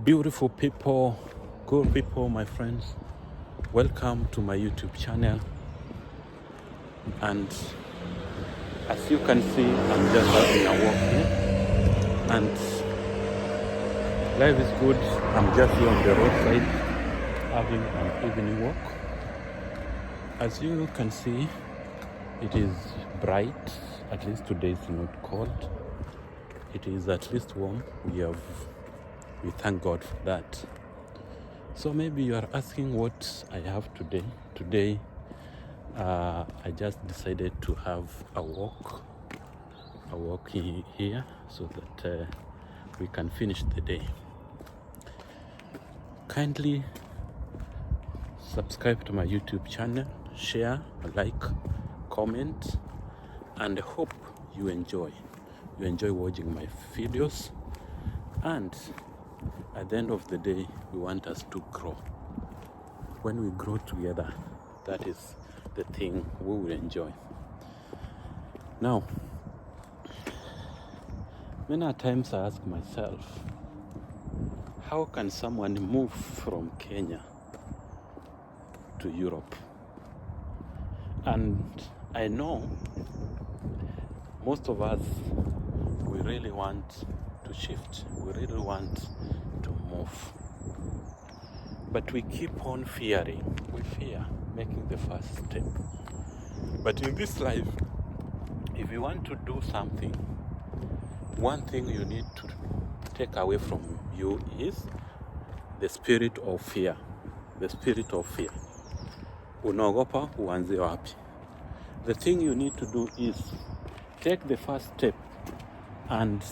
Beautiful people, good people, my friends, welcome to my YouTube channel. And as you can see, I'm just having a walk here, and life is good. I'm just here on the roadside having an evening walk. As you can see, it is bright. At least today is not cold. It is at least warm. We thank God for that. So maybe you are asking what I have today. Today, I just decided to have a walk here so that we can finish the day. Kindly subscribe to my YouTube channel, share, like, comment, and I hope you enjoy watching my videos. And at the end of the day, we want us to grow. When we grow together, that is the thing we will enjoy. Now, many times I ask myself, how can someone move from Kenya to Europe? And I know most of us, we really want to shift. We really want to move. But we keep on fearing. We fear making the first step. But in this life, if you want to do something, one thing you need to take away from you is the spirit of fear. The spirit of fear. Unaogopa uanze wapi? The thing you need to do is take the first step, and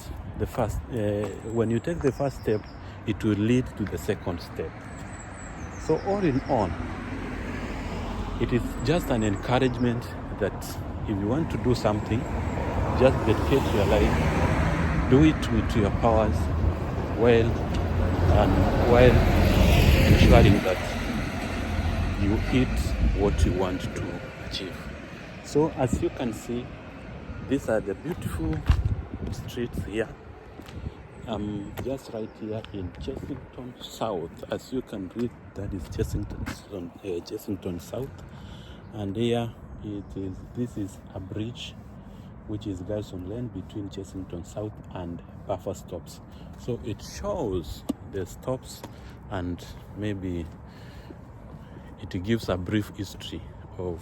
when you take the first step, it will lead to the second step. So all in all, it is just an encouragement that if you want to do something, just dedicate your life, do it with your powers well, and while ensuring that you hit what you want to achieve. So as you can see, these are the beautiful streets here. I'm just right here in Chessington South. As you can read, that is Chessington South. And here this is a bridge which is Garrison Lane between Chessington South and Buffer stops. So it shows the stops, and maybe it gives a brief history of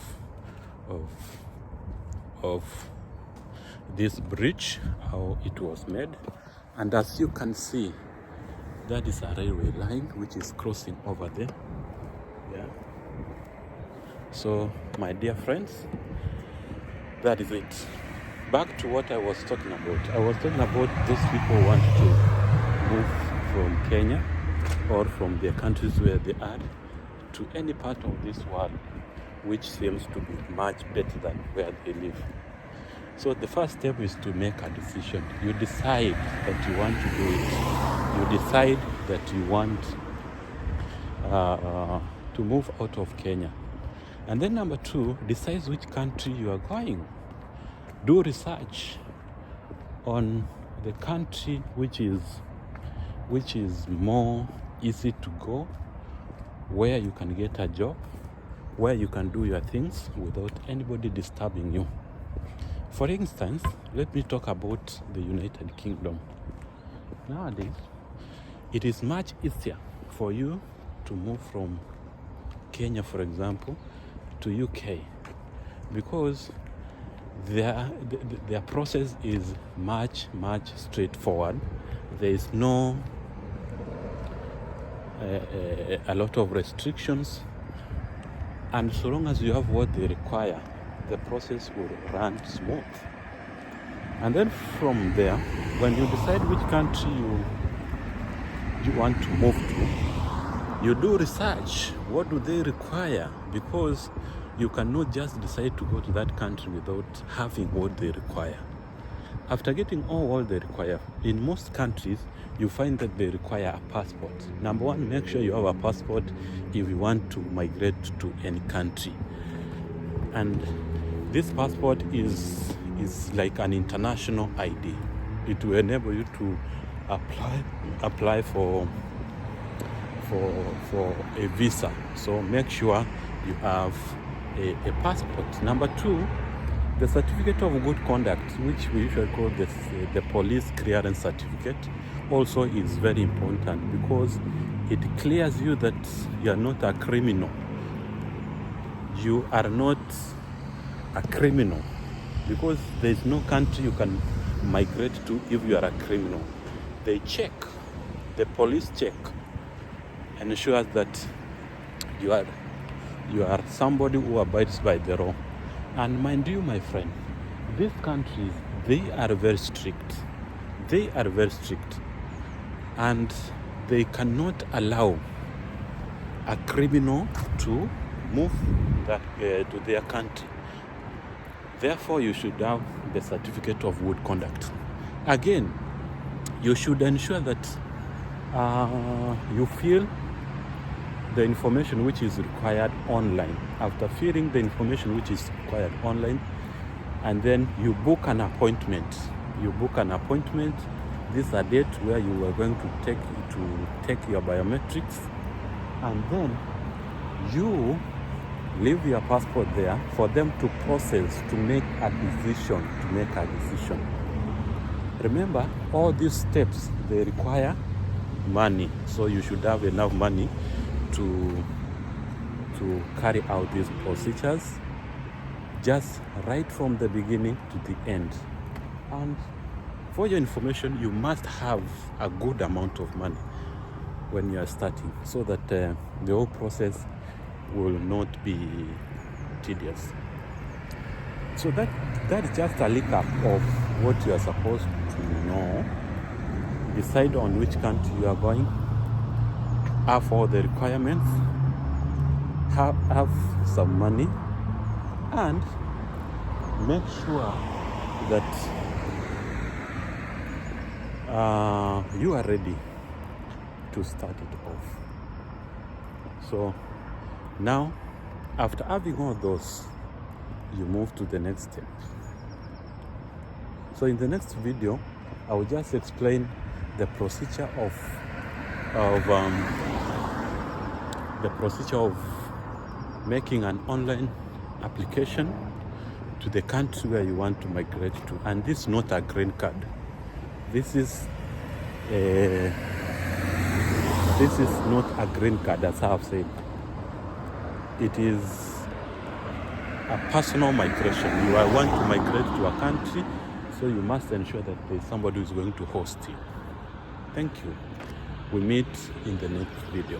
this bridge, how it was made. And as you can see, that is a railway line which is crossing over there. Yeah. So my dear friends, that is it. Back to what I was talking about. I was talking about those people who want to move from Kenya or from their countries where they are to any part of this world which seems to be much better than where they live. So the first step is to make a decision. You decide that you want to do it. You decide that you want to move out of Kenya. And then number two, decide which country you are going. Do research on the country which is more easy to go, where you can get a job, where you can do your things without anybody disturbing you. For instance, let me talk about the United Kingdom. Nowadays, it is much easier for you to move from Kenya, for example, to UK, because their process is much straightforward. There is no a lot of restrictions, and so long as you have what they require, the process will run smooth. And then from there, when you decide which country you want to move to, you do research. What do they require? Because you cannot just decide to go to that country without having what they require. After getting all they require, in most countries, you find that they require a passport. Number one, make sure you have a passport if you want to migrate to any country. And this passport is like an international ID. It will enable you to apply for for a visa. So make sure you have a passport. Number 2, the certificate of good conduct, which we usually call the police clearance certificate, also is very important because it clears you that you are not a criminal. You are not a criminal, because there is no country you can migrate to if you are a criminal. They check, the police check, and ensures that you are somebody who abides by the law. And mind you, my friend, these countries, they are very strict. They are very strict, and they cannot allow a criminal to move to their country. Therefore, you should have the certificate of good conduct. Again, you should ensure that you fill the information which is required online. After filling the information which is required online, and then you book an appointment. This is a date where you are going to take your biometrics, and then you leave your passport there for them to process, to make a decision. Remember, all these steps, they require money, so you should have enough money to carry out these procedures, just right from the beginning to the end. And for your information, you must have a good amount of money when you are starting, so that the whole process will not be tedious. So that is just a recap of what you are supposed to know. Decide on which country you are going, have all the requirements, have some money, and make sure that you are ready to start it off. So now, after having all those, you move to the next step. So in the next video, I will just explain the procedure of making an online application to the country where you want to migrate to. And this is not a green card. This is not a green card, as I have said. It is a personal migration. You want to migrate to a country, so you must ensure that there is somebody who is going to host you. Thank you. We meet in the next video.